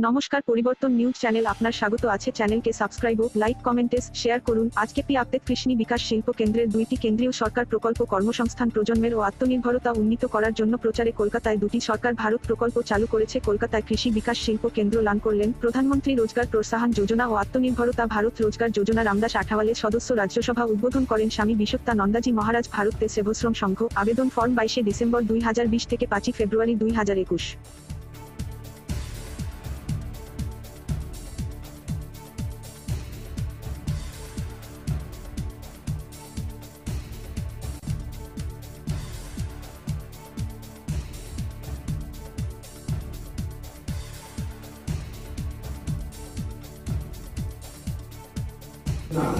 নমস্কার, পরিবর্তন news channel আপনার স্বাগত আছে। চ্যানেলকে সাবস্ক্রাইব ও লাইক কমেন্টস শেয়ার করুন। আজকে আপডেট কৃষি বিকাশ শিল্প কেন্দ্রের 2টি কেন্দ্রীয় সরকার প্রকল্প কর্মসংস্থান প্রজন্মের ও আত্মনির্ভরতা উন্নীত করার জন্য প্রচারে কলকাতায় 2টি সরকার ভারত প্রকল্প চালু করেছে। কলকাতায় কৃষি বিকাশ শিল্প কেন্দ্র লান করলেন প্রধানমন্ত্রী রোজগার প্রোৎসাহন যোজনা ও আত্মনির্ভরতা ভারত রোজগার যোজনা রামদাস আঠাওয়ালের সদস্য রাজ্যসভা উদ্বোধন করেন স্বামী বিশ্বক্তানন্দাজি মহারাজ ভারতে সেবশ্রম সংঘ। আবেদন ফর্ম 22 ডিসেম্বর 2020 থেকে 5 ফেব্রুয়ারি 2021। Now,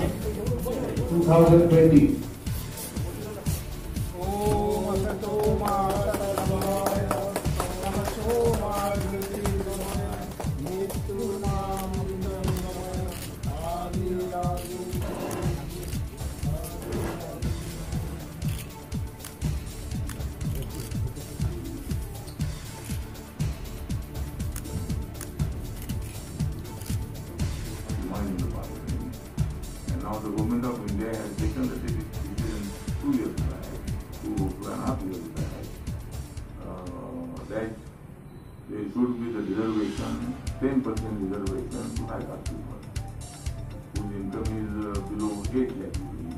2020. Now the government of India has taken the decision 2 years back, 2.5 years back, that there should be the reservation, 10% reservation to high caste people, whose income is below 8 lakh rupees.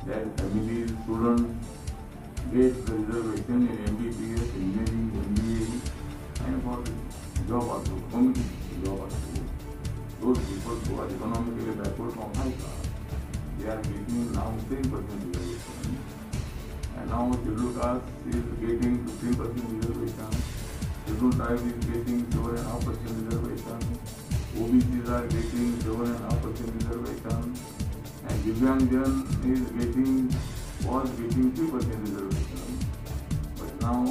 That families, students get the reservation in MBBS, engineering, MBA, and for job also, community job also. Those people who are economically backward from high caste, they are getting now 10% reservation. And now scheduled caste is getting 15% reservation. Scheduled tribe is getting 7.5% reservation. OBCs are getting 7.5% reservation. And Divyangjan was getting 3% reservation. But now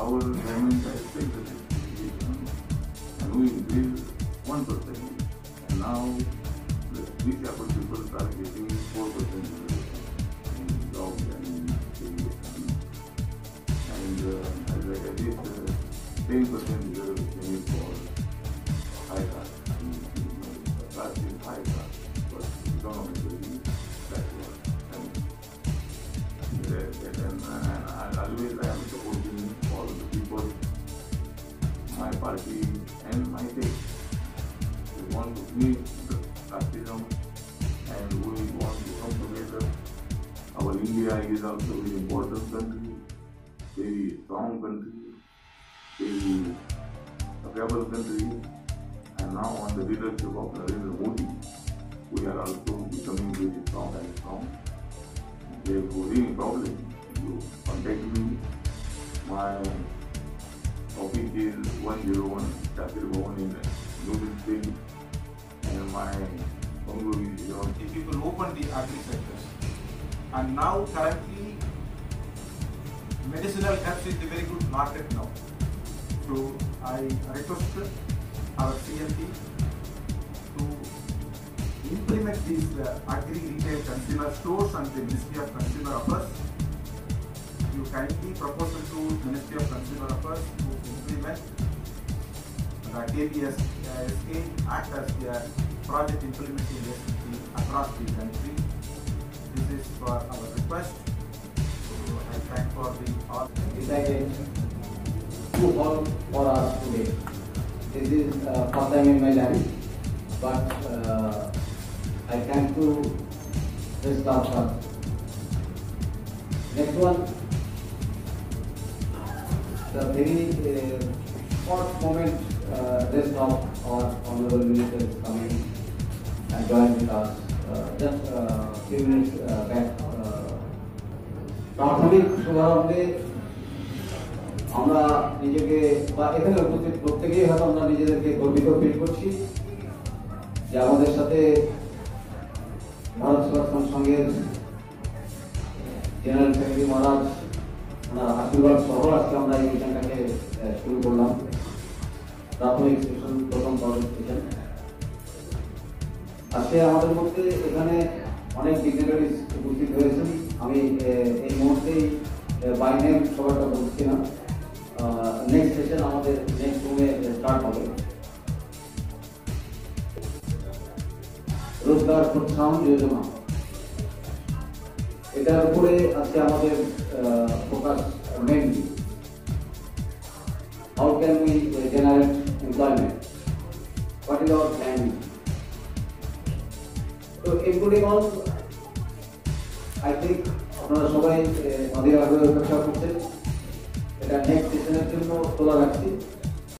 our government has taken the decision and we increase 1%. And now these upper people are getting 4% reservation in jobs and in education. And as I said, this 10% reservation is for high caste. Caste is high caste, but economically backward. And always I am supporting all the people, my party and my state. We want to meet the casteism and we want to come together. Our India is also a very important country, very strong country, very capable country. And now on the leadership of Narendra Modi, we are also becoming very strong and strong. Therefore, any problem, you contact me. My office is 101 Shakir Bhavan in New Delhi, and my bungalow is around. People open the agri sectors, and now currently medicinal herbs is a very good market now. So I requested our CMP to implement these agri retail consumer stores and the Ministry of Consumer Affairs. You kindly propose to Ministry of Consumer Affairs to implement the KBSA Act as their project implementing SPP across the country. This is for our request. So I thank for the all. Decided to all for us today. This is first time in my life, but I thank to the staff first. Next one, the very short moment rest of our honorable minister is coming and join with us. Just few minutes back. প্রাথমিক শুভারম্ভে আমরা নিজেকে বা এখানে উপস্থিত প্রত্যেকেই হয়তো আমরা নিজেদেরকে গর্বিত ফিল করছি যে আমাদের সাথে ভারত সেবাশ্রম সংঘের জেনারেল সেক্রেটারি মহারাজ ওনার আশীর্বাদ সহ আজকে আমরা এই মিশনটাকে শুরু করলাম। প্রাথমিক সেশন প্রথম সেশন আজকে আমাদের মধ্যে এখানে অনেক ডিগনিটারিজ উপস্থিত হয়েছেন। আমি এই মুহূর্তেই বাই নেম সবাইটা বলছি না, নেক্সট সেশন আমাদের নেক্সট রুমে স্টার্ট হবে। রোজগার প্রোৎসাহন যোজনা, এটার উপরে আজকে আমাদের focus mainly. How can we generate employment, what is our plan. তো এগুলি অল আই থিঙ্ক আপনারা সবাই অধীর আগ্রহে অপেক্ষা করছেন। এটা নেক্সট সেশনের জন্য তোলা রাখছি।